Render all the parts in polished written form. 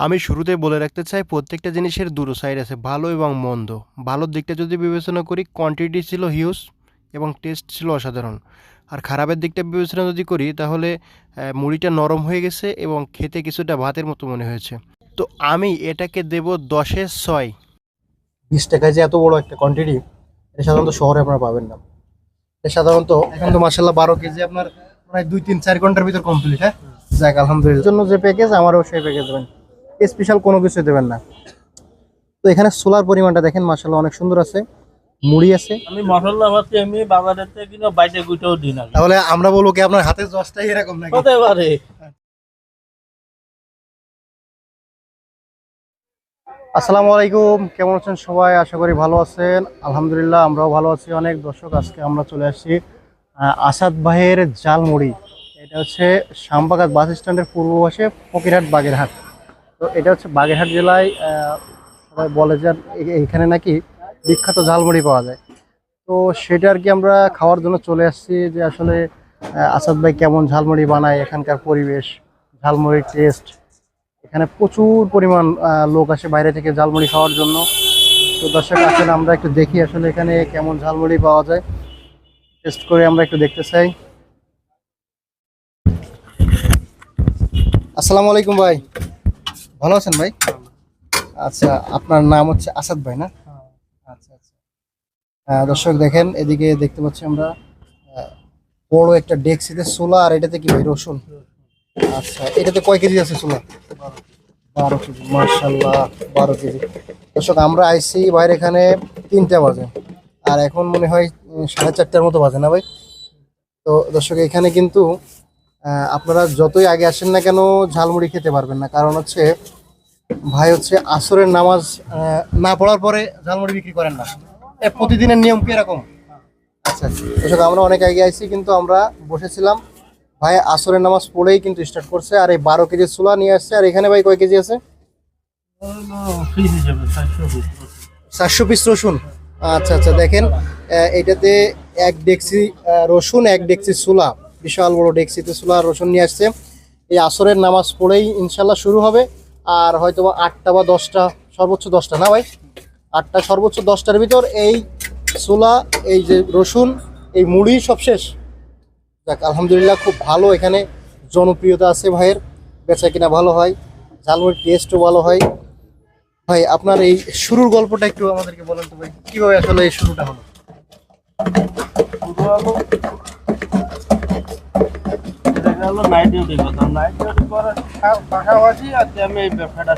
আমি শুরুতেই বলে রাখতে চাই প্রত্যেকটা জিনিসের দুটো সাইড আছে, ভালো এবং মন্দ। ভালোর দিকটা যদি বিবেচনা করি, কোয়ান্টিটি ছিল হিউজ এবং টেস্ট ছিল অসাধারণ। আর খারাপের দিকটা বিবেচনা যদি করি তাহলে মুড়িটা নরম হয়ে গেছে এবং খেতে কিছুটা ভাতের মতো মনে হয়েছে। তো আমি এটাকে দেব 10-এ 6। 20 টাকায় যে এত বড় একটা কোয়ান্টিটি, এটা সাধারণত শহরে আপনারা পাবেন না। এটা সাধারণত এখন তো মাসাল্লাহ 12 কেজি আপনার প্রায় 2-3-4 ঘন্টার ভিতর কমপ্লিট। হ্যাঁ, যাক আলহামদুলিল্লাহ। জন্য যে প্যাকেজ, আমারও সেই প্যাকেজ দেবেন, স্পেশাল কোনো কিছু দেবেন না। তো এখানে ছোলার পরিমাণটা দেখেন, মাশাআল্লাহ অনেক সুন্দর আছে, মুড়ি আছে। আমি মশলা পাতি আমি বাজারের থেকে কিনে বাইরে গুটেও দিই না। তাহলে আমরা বলবো কি আপনার হাতের জসটাই এরকম নাকি? হতে পারে। আসসালামু আলাইকুম, কেমন আছেন সবাই? আশা করি ভালো আছেন। আলহামদুলিল্লাহ আমরাও ভালো আছি অনেক। দর্শক, আজকে আমরা চলে আসছি আসাদ ভাইয়ের ঝালমুড়ি। এটা হচ্ছে শ্যামবাগান বাস স্ট্যান্ডের পূর্ব পাশে, ফকিরহাট বাগেরহাট। তো এটা হচ্ছে বাগেরহাট জেলায়। সবাই বলে যে এখানে নাকি বিখ্যাত ঝালমুড়ি পাওয়া যায়। তো সেটা আর কি আমরা খাওয়ার জন্য চলে আসছি, যে আসলে আসাদ ভাই কেমন ঝালমুড়ি বানায়, এখানকার পরিবেশ, ঝালমুড়ির টেস্ট। এখানে প্রচুর পরিমাণ লোক আসে বাইরে থেকে ঝালমুড়ি খাওয়ার জন্য। তো দর্শক, আসলে আমরা একটু দেখি আসলে এখানে কেমন ঝালমুড়ি পাওয়া যায়, টেস্ট করে আমরা একটু দেখতে চাই। আসসালামু আলাইকুম ভাই, ভালো আছেন ভাই? আচ্ছা, আপনার নাম হচ্ছে আসাদ ভাই না? আচ্ছা আচ্ছা। দর্শক দেখেন, এদিকে দেখতে পাচ্ছি আমরা বড় একটা ডেক্সিতে ছোলা, আর এটাতে কি ভাই, রসুন? আচ্ছা, এটাতে কয় কেজি আছে ছোলা? 12 কেজি, মার্শাল্লাহ 12 কেজি। দর্শক, আমরা আইসি বাইরে এখানে 3টা বাজে, আর এখন মনে হয় 4:30টার মতো বাজে না ভাই? তো দর্শক, এখানে কিন্তু আপনারা যতই আগে আসেন না কেন ঝালমুড়ি খেতে পারবেন না, কারণ হচ্ছে ভাই হচ্ছে আসরের নামাজ না পড়ার পরে ঝালমুড়ি বিক্রি করেন না। প্রতিদিনের নিয়ম কি এরকম? আচ্ছা দর্শক, আমরা অনেক আগে আইছি, কিন্তু আমরা বসেছিলাম, ভাই আসরের নামাজ পড়েই কিন্তু স্টার্ট করছে। আর এই 12 কেজি ছোলা নিয়ে আসছে। আর এখানে ভাই কয় কেজি আছে? ফ্রিজ হিসেবে 400 পিস। 400 পিস রসুন। আচ্ছা আচ্ছা, দেখেন এটাতে 1 ডেক্সি রসুন, 1 ডেক্সি ছোলা, বিশাল বড় ডেক্সিতে ছোলা রসুন নিয়ে আসছে। এই আসরের নামাজ পড়েই ইনশাল্লাহ শুরু হবে। আর হয়তো বা 8টা বা 10টা, সর্বোচ্চ 10টা না ভাই? 8টা সর্বোচ্চ 10টার ভিতর এই ছোলা, এই যে রসুন, এই মুড়ি সব শেষ। যাক আলহামদুলিল্লাহ, খুব ভালো এখানে জনপ্রিয়তা আছে ভাইয়ের, বেচা কিনা ভালো হয়, ঝালমুড়ির টেস্টও ভালো হয়। ভাই, আপনার এই শুরুর গল্পটা একটু আমাদেরকে বলেন তো ভাই, কিভাবে আসলে এই শুরুটা হলো? শুরু হলো, এটা হলো নাইট ডিউটি করতাম। নাইট ডিউটি করার পাশাপাশি আজকে আমি এই ব্যবসাটা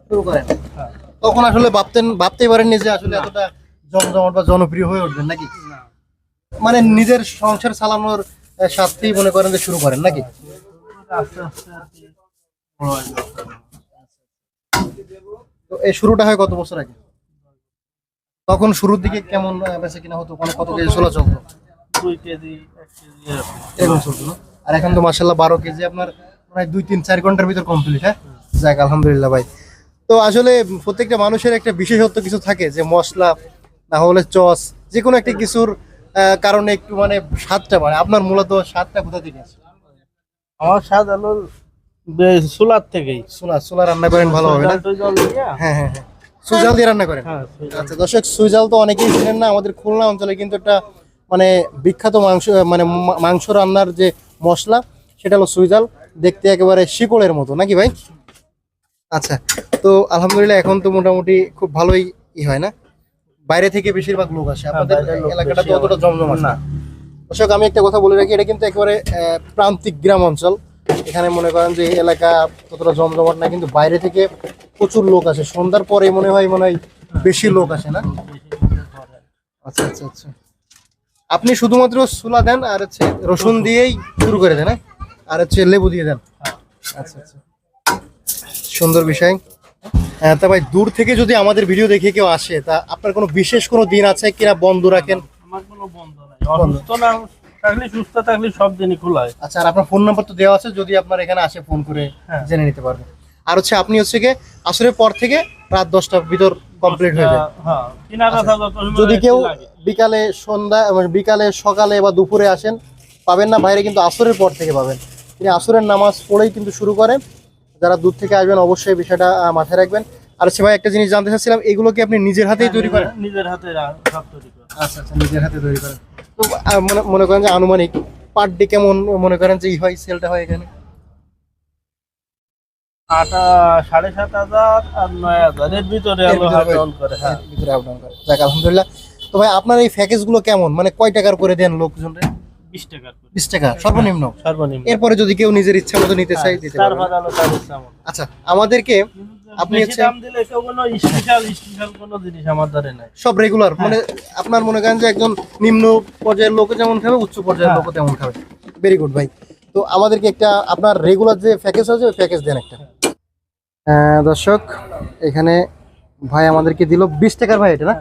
শুরু করেন? হ্যাঁ। তখন আসলে ভাবতেই পারেননি যে আসলে এতটা জমজমাট বা জনপ্রিয় হয়ে উঠবেন নাকি? না। মানে নিজের সংসার চালানোর স্বার্থেই মনে করেন যে শুরু করেন নাকি? আস্তে আস্তে আর কি বড় হয়ে যাবে। তো এই শুরুটা হয় কত বছর আগে? তখন শুরুর দিকে কেমন বেচা কিনা হতো, মানে কত কেজি ছোলা চলতো? 2 কেজি 1 কেজি এরকম। এরকম চলতো না? আর এখন তো মার্শাল্লাহ 12 কেজি আপনার প্রায় 2-3-4 ঘন্টার ভিতর কমপ্লিট। হ্যাঁ, যাক আলহামদুলিল্লাহ ভাই। তো আসলে প্রত্যেকটা মানুষের একটা বিশেষত্ব কিছু থাকে, যে মশলা না হলে চস, যে কোনো একটা কিছুর কারণে একটু মানে স্বাদটা বাড়ে। আপনার মূলত স্বাদটা কোথা থেকে আসে? আমার স্বাদ হলো চুলার থেকেই। ছোলা ছোলা রান্না করেন ভালো হবে না? জল দিয়া। হ্যাঁ হ্যাঁ হ্যাঁ, সুজাল দিয়ে রান্না করেন? হ্যাঁ, আচ্ছা দর্শক, সুজাল তো অনেকেই চিনেন না। আমাদের খুলনা অঞ্চলে কিন্তু একটা মানে বিখ্যাত মাংস, মানে মাংস রান্নার যে মশলা, সেটা হলো সুইজাল। দেখতে একেবারে শিকড়ের মতো নাকি ভাই? আচ্ছা, তো আলহামদুলিল্লাহ এখন তো মোটামুটি খুব ভালোই হয় না? বাইরে থেকে বেশিরভাগ লোক আসে, আপনাদের বাইরের লোক এলাকাটা তো বেশি অতটা জমজমাট না। না। দর্শক, আমি একটা কথা বলে রাখি, এটা কিন্তু একেবারে প্রান্তিক গ্রাম অঞ্চল। এখানে মনে করেন যে এই এলাকা ততটা জমজমাট না, কিন্তু বাইরে থেকে প্রচুর লোক আসে। সন্ধ্যার পরে মনে হয় বেশি লোক আসে না? আচ্ছা আচ্ছা আচ্ছা। আপনি শুধুমাত্র ছোলা দেন আর হচ্ছে রসুন দিয়েই শুরু করে দেন, হ্যাঁ? আর হচ্ছে লেবু দিয়ে দেন? আচ্ছা আচ্ছা, সুন্দর বিষয়। তা ভাই, দূর থেকে যদি আমাদের ভিডিও দেখে কেউ আসে, তা আপনার কোনো বিশেষ কোনো দিন আছে কিনা বন্ধ রাখেন? আমার কোনো বন্ধ নাই। অসুস্থ না থাকলে, সুস্থ থাকলে সব দিনই খোলা হয়। আচ্ছা, আর আপনার ফোন নাম্বার তো দেওয়া আছে, যদি আপনার এখানে আসে ফোন করে হ্যাঁ। জেনে নিতে পারবেন। আর হচ্ছে আপনি হচ্ছে গিয়ে আসরের পর থেকে রাত 10টার ভিতর কমপ্লিট হয়ে যায়। হ্যাঁ, কিনারা আচ্ছা, যত সময় যদি কেউ লাগে। বিকালে, সন্ধ্যা, মানে বিকালে, সকালে বা দুপুরে আসেন, পাবেন না। বাইরে কিন্তু আসরের পর থেকে পাবেন। তিনি আসরের নামাজ পড়েই কিন্তু শুরু করেন। যারা দূর থেকে আসবেন অবশ্যই বিষয়টা মাথায় রাখবেন। আর হচ্ছে ভাই একটা জিনিস জানতে চাচ্ছিলাম, এগুলো কি আপনি নিজের হাতেই তৈরি করেন? নিজের হাতে সব তৈরি করি। আচ্ছা আচ্ছা, নিজের হাতে তৈরি করেন। তো মনে করেন যে আনুমানিক পার ডে কেমন মনে করেন যে হয় সেলটা হয় এখানে? আটা 7,500 আর 9,000 এর ভিতরে এর ভিতরে আপ ডাউন করে। হ্যাঁ, এর ভিতরে আপ ডাউন করে। যাক আলহামদুলিল্লাহ। তো ভাই আপনার এই প্যাকেজ গুলো কেমন, মানে কয় টাকার করে দেন লোকজনরে? 20 টাকা করে 20 টাকা সর্বনিম্ন। সর্বনিম্ন। এরপরে যদি কেউ নিজের ইচ্ছা মতো নিতে চায় দিতে তার পারবে। ভালো তার ইচ্ছা মতো। আচ্ছা আমাদেরকে আপনি বেশি হচ্ছে দাম দিলে কেউ কোনো স্পেশাল কোনো জিনিস আমার ধরে নাই। সব রেগুলার, মানে আপনার মনে করেন যে একজন নিম্ন পর্যায়ের লোক যেমন খাবে উচ্চ পর্যায়ের লোক তেমন খাবে। ভেরি গুড ভাই। তো আমাদেরকে একটা আপনার রেগুলার যে প্যাকেজ আছে ওই প্যাকেজ দেন একটা। দর্শক এখানে ভাই আমাদেরকে দিল 20 টাকার, ভাই এটা না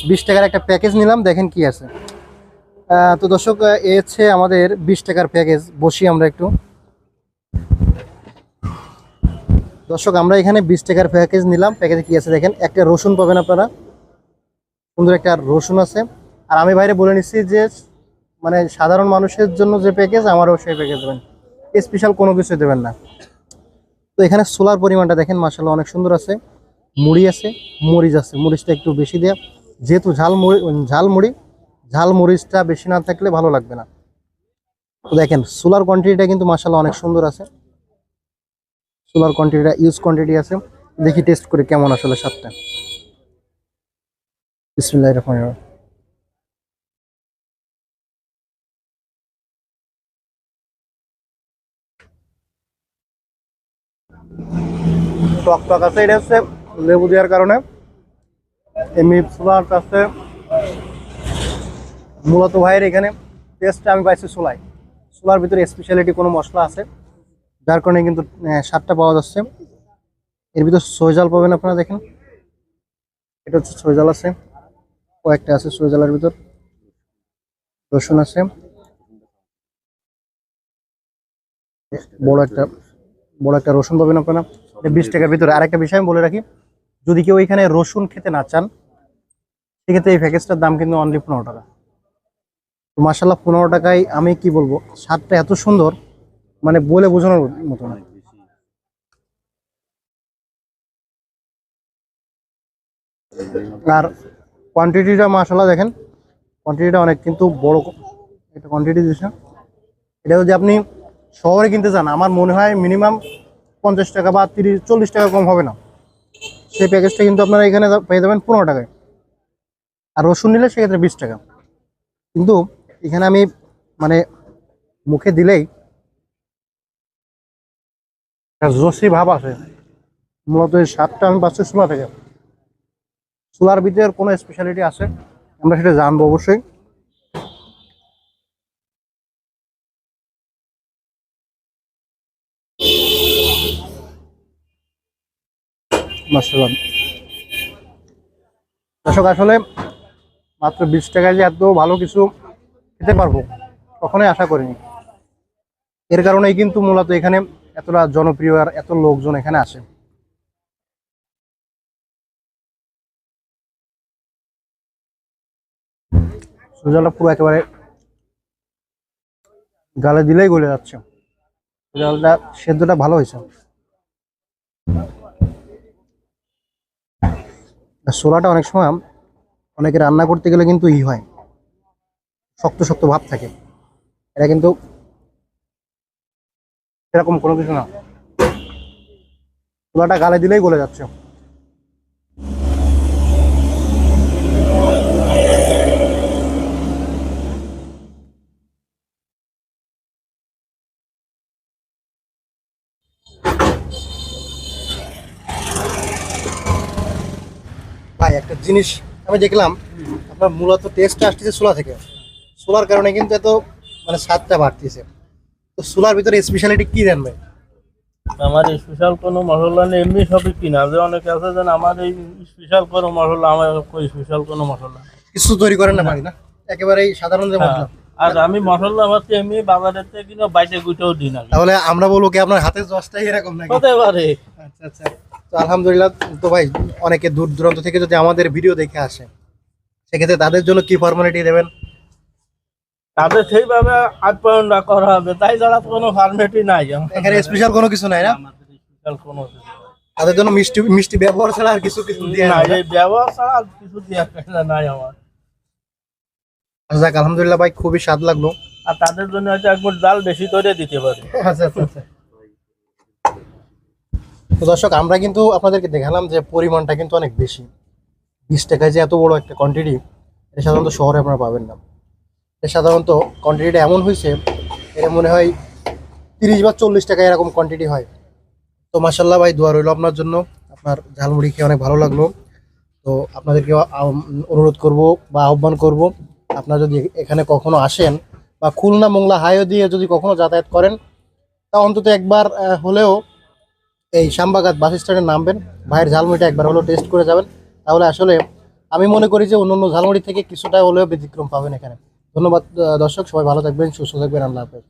20 টাকার একটা প্যাকেজ নিলাম, দেখেন কি আছে। তো দর্শক এ হচ্ছে আমাদের 20 টাকার প্যাকেজ। বসি আমরা একটু। দর্শক আমরা এখানে 20 টাকার প্যাকেজ নিলাম। প্যাকেজে কি আছে দেখেন, একটা রসুন পাবেন আপনারা, সুন্দর একটা রসুন আছে। আর আমি বাইরে বলে নিচ্ছি যে মানে সাধারণ মানুষের জন্য যে প্যাকেজ আমারও সেই প্যাকেজ দেবেন, স্পেশাল কোনো কিছু দেবেন না। তো এখানে ছোলার পরিমাণটা দেখেন মাশাআল্লাহ অনেক সুন্দর আছে। মুড়ি আছে, মরিচ আছে, মরিচটা একটু বেশি দেয়া, যেহেতু ঝাল মরিচটা বেশি না থাকলে ভালো লাগবে না। তো দেখেন ছোলার কোয়ান্টিটিটা কিন্তু মাশাআল্লাহ অনেক সুন্দর আছে। ছোলার কোয়ান্টিটিটা ইউজ কোয়ান্টিটি আছে। দেখি টেস্ট করে কেমন আসলে স্বাদটা। বিসমিল্লাহির রহমানির রহিম। টক টক আছে, এটা হচ্ছে লেবু দেওয়ার কারণে। এমনি ছোলার কাছে মূলত ভাইয়ের এখানে টেস্টটা আমি পাইছি ছোলার ভিতরে স্পেশালিটি কোনো মশলা আছে, যার কারণে কিন্তু স্বাদটা পাওয়া যাচ্ছে। এর ভিতর সয়জাল পাবেন আপনারা, দেখেন এটা হচ্ছে সয়জাল আছে, কয়েকটা আছে সয়জালের ভিতর। রসুন আছে, বড় একটা রসুন পাবেন আপনারা 20 টাকার ভিতরে। আরেকটা বিষয় আমি বলে রাখি, যদি কেউ এখানে রসুন খেতে না চান সেক্ষেত্রে এই প্যাকেজটার দাম কিন্তু অনলি 15 টাকা। তো মাশাআল্লাহ 15 টাকায় আমি কি বলবো, স্বাদটা এত সুন্দর মানে বলে বোঝানোর মতো না। আর কোয়ান্টিটিটা মাশাআল্লাহ দেখেন, কোয়ান্টিটিটা অনেক কিন্তু বড় একটা কোয়ান্টিটি দিয়েছে। এটা যদি আপনি শহরে কিনতে চান আমার মনে হয় মিনিমাম 50 টাকা বা 30-40 টাকা কম হবে না। সেই প্যাকেজটা কিন্তু আপনারা এখানে পেয়ে যাবেন 15 টাকায়। আর রসুন নিলে সেক্ষেত্রে 20 টাকা। কিন্তু এখানে আমি মানে মুখে দিলেই জসি ভাব আছে। মূলত এই স্বাদটা আমি পাচ্ছি ছোলা থেকে। ছোলার ভিতরে কোনো স্পেশালিটি আছে আমরা সেটা জানবো অবশ্যই। মাশাআল্লাহ দর্শক আসলে মাত্র 20 টাকায় যে এত ভালো কিছু খেতে পারবো কখনোই আশা করিনি। এর কারণেই কিন্তু মূলত এখানে এতটা জনপ্রিয় আর এত লোকজন এখানে আসে। সুজলটা পুরো একেবারে গালে দিলেই গলে যাচ্ছে। সুজলটা সেদ্ধটা ভালো হয়েছে। আর ছোলাটা অনেক সময় অনেকে রান্না করতে গেলে কিন্তু হয় শক্ত শক্ত ভাব থাকে, এটা কিন্তু এরকম কোনো কিছু না, ছোলাটা গালে দিলেই গলে যাচ্ছে। ভাই একটা জিনিস আমি দেখলাম, আপনার মূলত টেস্টটা আসতেছে ছোলা থেকে। ছোলার কারণে কিন্তু এত মানে স্বাদটা বাড়তেছে। তো ছোলার ভিতরে স্পেশালিটি কি দেন ভাই? আমার স্পেশাল কোনো মশলা নেই, এমনি সবই কিনা। যে অনেকে আছে যেন আমার এই স্পেশাল কোনো মশলা, আমার স্পেশাল কোনো মশলা কিছু তৈরি করেন না পারি না, একেবারেই সাধারণ যে মশলা। আর আমি মশলা ভাবছি এমনি বাজারের থেকে কিনা বাইটে গুটেও দিই না। তাহলে আমরা বলবো কি আপনার হাতের জসটাই এরকম নাকি? হতে পারে। আচ্ছা আচ্ছা। তো আলহামদুলিল্লাহ। তো ভাই অনেকে দূর দূরান্ত থেকে যদি আমাদের ভিডিও দেখে আসে সেক্ষেত্রে তাদের জন্য কি ফর্মালিটি দেবেন? তাদের সেইভাবে আপ্যায়নটা করা হবে, তাই ছাড়া কোনো ফর্মালিটি নাই। এখানে স্পেশাল কোনো কিছু নাই না? স্পেশাল কোনো কিছু নাই। তাদের জন্য মিষ্টি মিষ্টি ব্যবহার ছাড়া আর কিছু কিছু দিয়ে না, এই ব্যবহার ছাড়া আর কিছু দেওয়ার কায়দা নাই আমার। আচ্ছা যাক, আলহামদুলিল্লাহ ভাই, খুবই স্বাদ লাগলো। আর তাদের জন্য হয়তো একবার ডাল বেশি করে দিতে পারি। আচ্ছা আচ্ছা আচ্ছা। তো দর্শক, আমরা কিন্তু আপনাদেরকে দেখালাম যে পরিমাণটা কিন্তু অনেক বেশি। 20 টাকায় যে এত বড় একটা কোয়ান্টিটি, এটা সাধারণত শহরে আপনারা পাবেন না। এটা সাধারণত কোয়ান্টিটিটা এমন হয়েছে, এটা মনে হয় 30 বা 40 টাকা এরকম কোয়ান্টিটি হয়। তো মাশাল্লাহ ভাই, দোয়া রইল আপনার জন্য। আপনার ঝালমুড়ি খেয়ে অনেক ভালো লাগলো। তো আপনাদেরকে অনুরোধ করব বা আহ্বান করব, আপনারা যদি এখানে কখনো আসেন বা খুলনা মোংলা হাইওয়ে দিয়ে যদি কখনো যাতায়াত করেন, তা অন্তত একবার হলেও এই শ্যামবাগাত বাস স্ট্যান্ডে নামবেন, ভাইয়ের ঝালমুড়িটা একবার হলেও টেস্ট করে যাবেন। তাহলে আসলে আমি মনে করি যে অন্য ঝালমুড়ি থেকে কিছুটা হলেও ব্যতিক্রম পাবেন এখানে। ধন্যবাদ দর্শক, সবাই ভালো থাকবেন, সুস্থ থাকবেন, আল্লাহ হাফেজ।